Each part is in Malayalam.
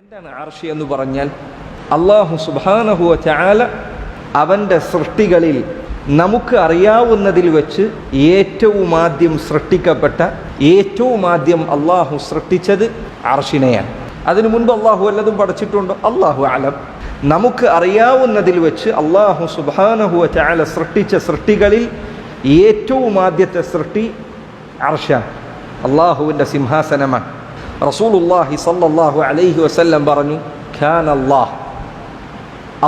എന്താണ് അർശ് എന്ന് പറഞ്ഞാൽ? അല്ലാഹു സുബ്ഹാനഹു വ തആല അവൻ്റെ സൃഷ്ടികളിൽ നമുക്ക് അറിയാവുന്നതിൽ വെച്ച് ഏറ്റവും ആദ്യം സൃഷ്ടിക്കപ്പെട്ട, ഏറ്റവും ആദ്യം അള്ളാഹു സൃഷ്ടിച്ചത് അർശിനെയാണ്. അതിനു മുൻപ് അള്ളാഹു വല്ലതും പഠിച്ചിട്ടുണ്ടോ? അല്ലാഹു അലം. നമുക്ക് അറിയാവുന്നതിൽ വെച്ച് അള്ളാഹു സുബ്ഹാനഹു വ തആല സൃഷ്ടിച്ച സൃഷ്ടികളിൽ ഏറ്റവും ആദ്യത്തെ സൃഷ്ടി അർശാണ്, അള്ളാഹുവിൻ്റെ സിംഹാസനമാണ്. റസൂലുള്ളാഹി സ്വല്ലല്ലാഹു അലൈഹി വസല്ലം പറഞ്ഞു, ഖാന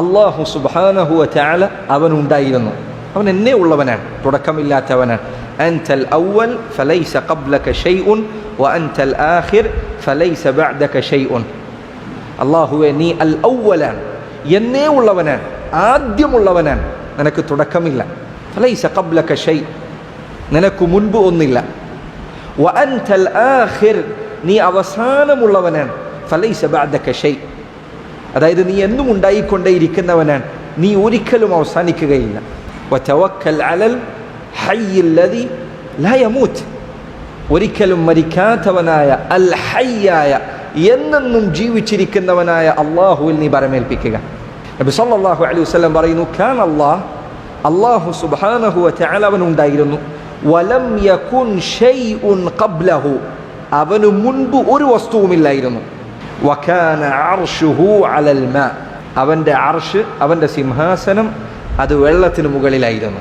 അല്ലാഹു സുബ്ഹാനഹു വ തആല അവനുണ്ടായിരുന്നു, അവൻ എന്നെ ഉള്ളവനാണ്, തുടക്കമില്ലാത്തവനാണ്. അൻതൽ അവ്വൽ ഫലൈസ ഖബ്ലക ഷൈഉൻ വ അൻതൽ ആഖിർ ഫലൈസ ബഅദക ഷൈഉൻ. അല്ലാഹുവേ, നീ അൽ അവ്വലാണ്, എന്നേ ഉള്ളവനാണ്, ആദ്യമുള്ളവനാണ്, നിനക്ക് തുടക്കമില്ല. ഫലൈസ ഖബ്ലക ഷൈ, നിനക്ക് മുൻപ് ഒന്നില്ല. വ അൻതൽ ആഖിർ, നീ അവസാനമുള്ളവനാണ്. ഫലൈസ ബഅദക ഷൈ, അതായത് നീ എന്നും ഉണ്ടായിക്കൊണ്ടേയിരിക്കുന്നവനാണ്, നീ ഒരിക്കലും അവസാനിക്കുകയില്ല. വതവക്കൽ അലൽ ഹയ്യിൽ ലദി ലാ യമൂത്ത്, ഒരിക്കലും മരിക്കാത്തവനായ അൽ ഹയ്യായ, എന്നെന്നും ജീവിച്ചിരിക്കുന്നവനായ അള്ളാഹുവിൽ നീ പരമേൽപ്പിക്കുക. നബി സല്ലല്ലാഹു അലൈഹി വസല്ലം പറയുന്നു, കാന അല്ലാഹു സുബ്ഹാനഹു വ തആല അവനുണ്ടായിരുന്നു, വലം യകുൻ ഷൈഉൻ ഖബ്ലഹു, അവനു മുൻപ് ഒരു വസ്തുവുമില്ലായിരുന്നു. വകാന അർശുഹു അലൽ മാ, അവൻ്റെ അർശ്, അവൻ്റെ സിംഹാസനം അത് വെള്ളത്തിന് മുകളിലായിരുന്നു.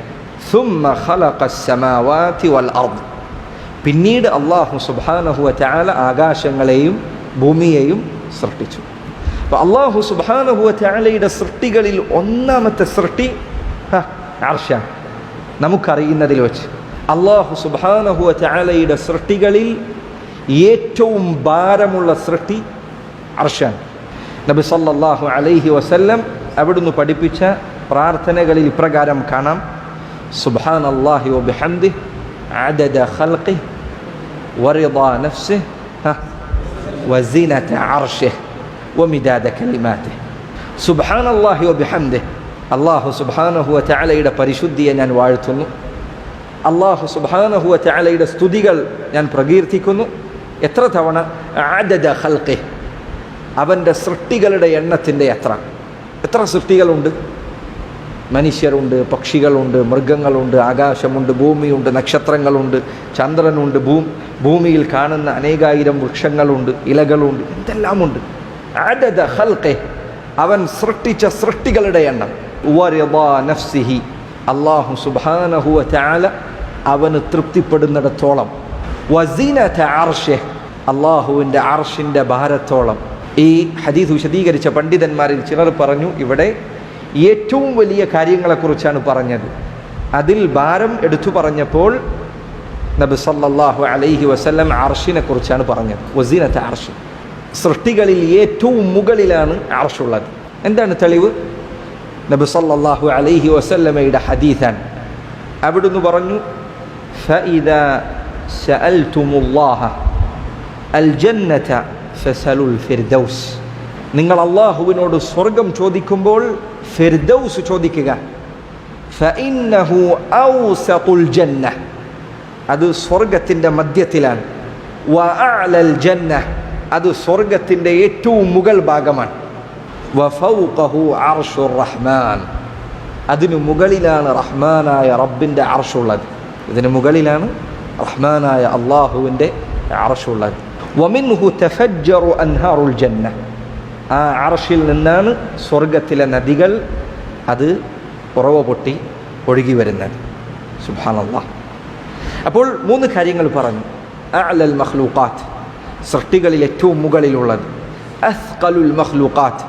സുമ്മ ഖലഖസ് സമാവാതി വൽ അർദ്, പിന്നീട് അല്ലാഹു സുബ്ഹാനഹു വ തആല ആകാശങ്ങളെയും ഭൂമിയെയും സൃഷ്ടിച്ചു. അപ്പോൾ അല്ലാഹു സുബ്ഹാനഹു വ തആലയുടെ സൃഷ്ടികളിൽ ഒന്നാമത്തെ സൃഷ്ടി അർശാണ്. നമുക്കറിയുന്നതിൽ വെച്ച് അല്ലാഹു സുബ്ഹാനഹു വ തആലയുടെ സൃഷ്ടികളിൽ ഏറ്റവും ഭാരമുള്ള സൃഷ്ടി അർശാണ്. നബി സല്ലല്ലാഹു അലൈഹി വസല്ലം അവിടുന്ന് പഠിപ്പിച്ച പ്രാർത്ഥനകളിൽ ഇപ്രകാരം കാണാം: സുബ്ഹാനല്ലാഹി വ ബിഹംദിഹി അദദ ഖൽഖിഹി വറിദാ നഫ്സിഹി വസിനത അർശിഹി വമിദാദ കലിമാതിഹി. സുബ്ഹാനല്ലാഹി വ ബിഹംദിഹി, അല്ലാഹു സുബ്ഹാനഹു വ തആലയുടെ പരിശുദ്ധിയെ ഞാൻ വാഴ്ത്തുന്നു, അല്ലാഹു സുബ്ഹാനഹു വ തആലയുടെ സ്തുതികൾ ഞാൻ പ്രകീർത്തിക്കുന്നു. എത്ര തവണ? അദദ ഖൽഖിഹി, അവൻ്റെ സൃഷ്ടികളുടെ എണ്ണത്തിൻ്റെ എത്ര സൃഷ്ടികളുണ്ട്? മനുഷ്യരുണ്ട്, പക്ഷികളുണ്ട്, മൃഗങ്ങളുണ്ട്, ആകാശമുണ്ട്, ഭൂമിയുണ്ട്, നക്ഷത്രങ്ങളുണ്ട്, ചന്ദ്രനുണ്ട്, ഭൂമിയിൽ കാണുന്ന അനേകായിരം വൃക്ഷങ്ങളുണ്ട്, ഇലകളുണ്ട്, എന്തെല്ലാമുണ്ട്. അദദ ഖൽഖിഹി, അവൻ സൃഷ്ടിച്ച സൃഷ്ടികളുടെ എണ്ണം. വറിദാ നഫ്സിഹി, അല്ലാഹു സുബ്ഹാനഹു വ തആല അവന് തൃപ്തിപ്പെടുന്നിടത്തോളം. വസിനത അർശിഹി, അല്ലാഹുവിൻ്റെ അർശിൻ്റെ ഭാരത്തോളം. ഈ ഹദീസ് വിശദീകരിച്ച പണ്ഡിതന്മാരിൽ ചിലർ പറഞ്ഞു, ഇവിടെ ഏറ്റവും വലിയ കാര്യങ്ങളെക്കുറിച്ചാണ് പറഞ്ഞത്. അതിൽ ഭാരം എടുത്തു പറഞ്ഞപ്പോൾ നബി സല്ലല്ലാഹു അലൈഹി വസല്ലം അർശിനെ കുറിച്ചാണ് പറഞ്ഞത്. വസിനത അർശി, സൃഷ്ടികളിൽ ഏറ്റവും മുകളിലാണ് അർശുള്ളത്. എന്താണ് തെളിവ്? നബി സല്ലല്ലാഹു അലൈഹി വസല്ലമയുടെ ഹദീസാണ്. അവിടുന്ന് പറഞ്ഞു, ഫഇദാ സഅൽതുമുല്ലാഹ അൽ ജന്നത ഫസലുൽ ഫിർദൗസ്, നിങ്ങൾ അല്ലാഹുവിനോട് സ്വർഗം ചോദിക്കുമ്പോൾ ഫിർദൗസ് ചോദിക്കുക. ഫഇന്നഹു ഔസതുൽ ജന്ന, അത് സ്വർഗത്തിൻ്റെ മധ്യത്തിലാണ്. വഅഅലൽ ജന്ന, അത് സ്വർഗത്തിൻ്റെ ഏറ്റവും മുകൾ ഭാഗമാണ്. വഫൗഖഹു അർശുർ റഹ്മാൻ, അതിനു മുകളിലാണ് റഹ്മാനായ റബ്ബിൻ്റെ അർശുള്ളത്. ഇതിന് മുകളിലാണ് റഹ്മാനായ അള്ളാഹുവിൻ്റെ അർശുള്ളത്. വമിൻഹു തഫജ്ജറു അൻഹാറുൽ ജന്ന, ആ അർശിൽ നിന്നാണ് സ്വർഗത്തിലെ നദികൾ അത് ഉറവ പൊട്ടി ഒഴുകി വരുന്നത്. സുബ്ഹാനല്ലാഹ്. അപ്പോൾ 3 കാര്യങ്ങൾ പറഞ്ഞു. അഅലൽ മഖ്ലൂഖാത്ത്, സൃഷ്ടികളിൽ ഏറ്റവും മുകളിലുള്ളത്. അസ്ഖലുൽ മഖ്ലൂഖാത്ത്,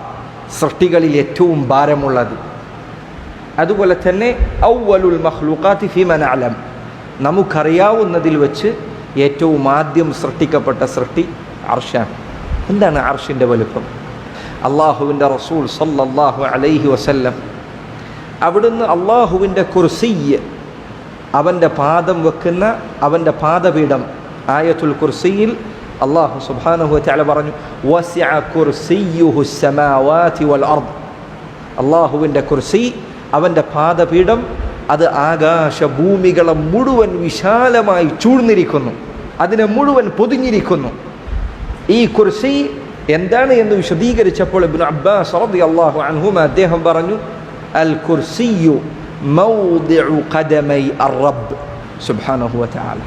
സൃഷ്ടികളിൽ ഏറ്റവും ഭാരമുള്ളത്. അതുപോലെ തന്നെ അവ്വലുൽ മഖ്ലൂഖാത്തി ഫീമാ നഅലം, നമുക്കറിയാവുന്നതിൽ വെച്ച് ഏറ്റവും ആദ്യം സൃഷ്ടിക്കപ്പെട്ട സൃഷ്ടി അർശാണ്. എന്താണ് അർശിൻ്റെ വലുപ്പം? അള്ളാഹുവിൻ്റെ റസൂൽ സല്ലല്ലാഹു അലൈഹി വസല്ലം അവിടുന്ന് അള്ളാഹുവിൻ്റെ കുർസിയ്യ്, അവൻ്റെ പാദം വെക്കുന്ന അവൻ്റെ പാദപീഠം, ആയത്തുൽ കുർസിയിൽ അല്ലാഹു സുബ്ഹാനഹു വ തആല പറഞ്ഞു, വസിഅ കുർസിയ്യുഹു സ്സമാവാതി വൽ അർദ്, അള്ളാഹുവിൻ്റെ കുർസി, അവൻ്റെ പാദപീഠം അത് ആകാശഭൂമികളെ മുഴുവൻ വിശാലമായി ചൂഴ്ന്നിരിക്കുന്നു, അതിനെ മുഴുവൻ പൊതിഞ്ഞിരിക്കുന്നു. ഈ കുർസി എന്താണ് എന്ന് വിശദീകരിച്ചപ്പോൾ ഇബ്നു അബ്ബാസ് റളിയല്ലാഹു അൻഹുമ അദ്ദേഹം പറഞ്ഞു, അൽ കുർസിയു മൗദിഉ ഖദമൈ അർ-റബ്ബ് സുബ്ഹാനഹു വ തആല.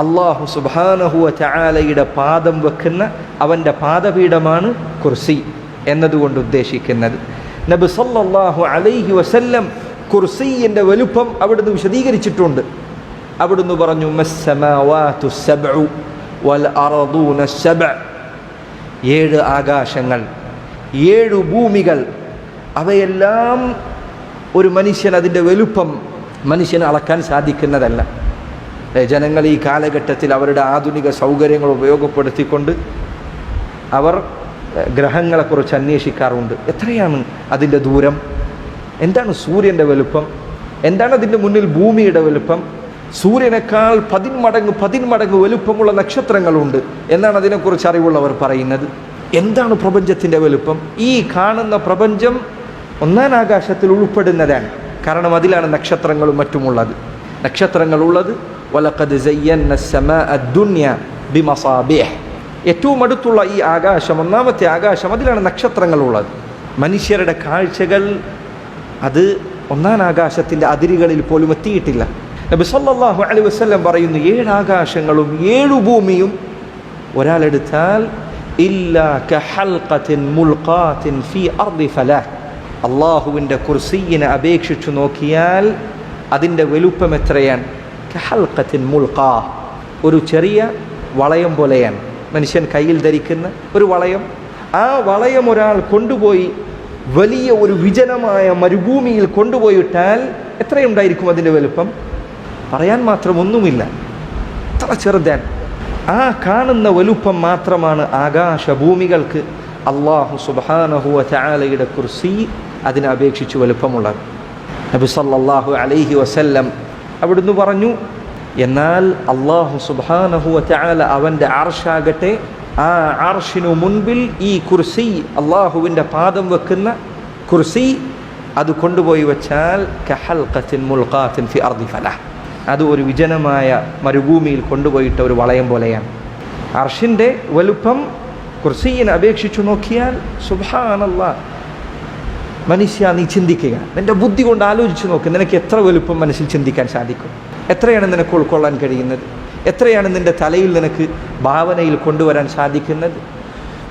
അല്ലാഹു സുബ്ഹാനഹു വ തആലയുടെ പാദം വെക്കുന്ന അവൻ്റെ പാദപീഠമാണ് കുർസി എന്നതുകൊണ്ട് ഉദ്ദേശിക്കുന്നത്. നബി സല്ലല്ലാഹു അലൈഹി വസല്ലം കുർസിയുടെ വലുപ്പം അവിടുന്ന് വിശദീകരിച്ചിട്ടുണ്ട്. അവിടുന്ന് പറഞ്ഞു, മസ്സമാവാതു സബ്ഉ വൽ അർദൂന സബ്അ. 7 ആകാശങ്ങൾ, 7 ഭൂമികൾ, അവയെല്ലാം ഒരു മനുഷ്യൻ അതിൻ്റെ വലുപ്പം മനുഷ്യന് അളക്കാൻ സാധിക്കുന്നതല്ല. ജനങ്ങൾ ഈ കാലഘട്ടത്തിൽ അവരുടെ ആധുനിക സൗകര്യങ്ങൾ ഉപയോഗപ്പെടുത്തിക്കൊണ്ട് അവർ ഗ്രഹങ്ങളെക്കുറിച്ച് അന്വേഷിക്കാറുണ്ട്. എത്രയാണ് അതിൻ്റെ ദൂരം, എന്താണ് സൂര്യൻ്റെ വലുപ്പം, എന്താണ് അതിൻ്റെ മുന്നിൽ ഭൂമിയുടെ വലുപ്പം, സൂര്യനേക്കാൾ 10 മടങ്ങ് വലുപ്പമുള്ള നക്ഷത്രങ്ങളുണ്ട് എന്നാണ് അതിനെക്കുറിച്ച് അറിവുള്ളവർ പറയുന്നത്. എന്താണ് പ്രപഞ്ചത്തിൻ്റെ വലുപ്പം? ഈ കാണുന്ന പ്രപഞ്ചം 1-ാം ആകാശത്തിൽ ഉൾപ്പെടുന്നതാണ്. കാരണം അതിലാണ് നക്ഷത്രങ്ങളും മറ്റുമുള്ളത്. നക്ഷത്രങ്ങളുള്ളത് വലഖദ് സയ്യന്ന അസ്സമാഅ അദ്ദുനിയ ബിമസാബിഹ്. ഏറ്റവും അടുത്തുള്ള ഈ ആകാശം, 1-ാമത്തെ ആകാശം, അതിലാണ് നക്ഷത്രങ്ങളുള്ളത്. മനുഷ്യരുടെ കാഴ്ചകൾ അത് 1-ാം ആകാശത്തിൻ്റെ അതിരുകളിൽ പോലും എത്തിയിട്ടില്ല. നബി സല്ലല്ലാഹു അലൈഹി വസല്ലം പറയുന്നു, 7 ആകാശങ്ങളും 7 ഭൂമിയും ഒരാളെടുത്താൽ ഇല്ലാ കഹൽഖത്തിൻ മുൽഖാത്തിൻ ഫീ അർദി ഫലാഹ്. അല്ലാഹുവിൻ്റെ കുർസിയിനെ അപേക്ഷിച്ചു നോക്കിയാൽ അതിൻ്റെ വലുപ്പം എത്രയാണ്? കഹൽഖത്തിൻ മുൽഖാ, ഒരു ചെറിയ വളയം പോലെയാണ്. മനുഷ്യൻ കയ്യിൽ ധരിക്കുന്ന ഒരു വളയം. ആ വളയം ഒരാൾ കൊണ്ടുപോയി വലിയ ഒരു വിജനമായ മരുഭൂമിയിൽ കൊണ്ടുപോയിട്ടാൽ എത്രയുണ്ടായിരിക്കും അതിൻ്റെ വലുപ്പം? പറയാൻ മാത്രം ഒന്നുമില്ല, അത്ര ചെറുതാണ്. ആ കാണുന്ന വലുപ്പം മാത്രമാണ് ആകാശഭൂമികൾക്ക്. അല്ലാഹു സുബ്ഹാനഹു വ തആലയുടെ കുർസി അതിനെ അപേക്ഷിച്ച് വലുപ്പമുള്ളത്. നബി സല്ലല്ലാഹു അലൈഹി വസല്ലം അവിടുന്ന് പറഞ്ഞു, എന്നാൽ അല്ലാഹു സുബ്ഹാനഹു വ തആല അവൻ്റെ അർശാകട്ടെ, ആ അർശിനു മുൻപിൽ ഈ കുർസി, അല്ലാഹുവിൻ്റെ പാദം വെക്കുന്ന കുർസി, അത് കൊണ്ടുപോയി വെച്ചാൽ കഹൽഖത്തിൻ മുൽഖാത്തിൻ ഫി അർദി ഫലാഹ്, അത് ഒരു വിജനമായ മരുഭൂമിയിൽ കൊണ്ടുപോയിട്ട ഒരു വളയം പോലെയാണ്. അർശിൻ്റെ വലുപ്പം കുർസിയിനെ അപേക്ഷിച്ചു നോക്കിയാൽ സുബ്ഹാനല്ലാഹ്. മനുഷ്യ, നീ ചിന്തിക്കുക, നിൻ്റെ ബുദ്ധി കൊണ്ട് ആലോചിച്ച് നോക്ക്, നിനക്ക് എത്ര വലുപ്പം മനസ്സിൽ ചിന്തിക്കാൻ സാധിക്കും? എത്രയാണ് നിനക്ക് ഉൾക്കൊള്ളാൻ കഴിയുന്നത്? എത്രയാണ് നിൻ്റെ തലയിൽ നിനക്ക് ഭാവനയിൽ കൊണ്ടുവരാൻ സാധിക്കുന്നത്?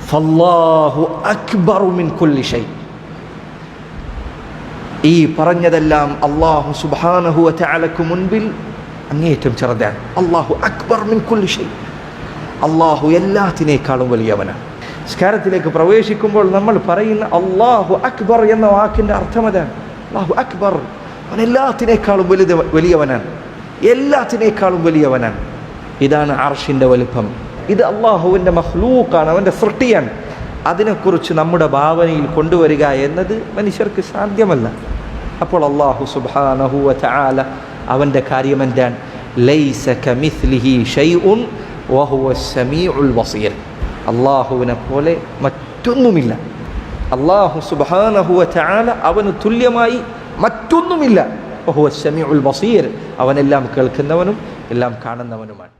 ഫല്ലാഹു അക്ബറു മിൻ കുല്ലി ഷൈ. ഈ പറഞ്ഞതെല്ലാം അല്ലാഹു സുബ്ഹാനഹു വ തആലക്ക് മുൻപിൽ അങ്ങേയറ്റം ചെറുതാണ്. അല്ലാഹു അക്ബർ മിൻ കുല്ലി ഷൈ. അല്ലാഹു എല്ലാത്തിനേക്കാളും വലിയവനാണ്. സ്കാരത്തിലേക്ക് പ്രവേശിക്കുമ്പോൾ നമ്മൾ പറയുന്ന അല്ലാഹു അക്ബർ എന്ന വാക്കിൻ്റെ അർത്ഥം അതാണ്. അല്ലാഹു അക്ബർ, അവൻ എല്ലാത്തിനേക്കാളും വലിയവനാണ്, എല്ലാത്തിനേക്കാളും വലിയവനാണ്. ഇതാണ് അർശിൻ്റെ വലുപ്പം. ഇത് അല്ലാഹുവിൻ്റെ മഖ്ലൂഖാണ്, അവൻ്റെ സൃഷ്ടിയാണ്. അതിനെക്കുറിച്ച് നമ്മുടെ ഭാവനയിൽ കൊണ്ടുവരിക എന്നത് മനുഷ്യർക്ക് സാധ്യമല്ല. അപ്പോൾ അല്ലാഹു സുബ്ഹാനഹു വ തആല അവൻ്റെ കാര്യം എന്താണ്? ലൈസ കമിസ്ലിഹി ഷൈഉൻ വഹുവസ് സമീഉൽ ബസീർ. അല്ലാഹുവിനെ പോലെ മറ്റൊന്നുമില്ല. അല്ലാഹു സുബ്ഹാനഹു വ തആല അവന് തുല്യമായി മറ്റൊന്നുമില്ല. വഹുവസ് സമീഉൽ ബസീർ, അവനെല്ലാം കേൾക്കുന്നവനും എല്ലാം കാണുന്നവനുമാണ്.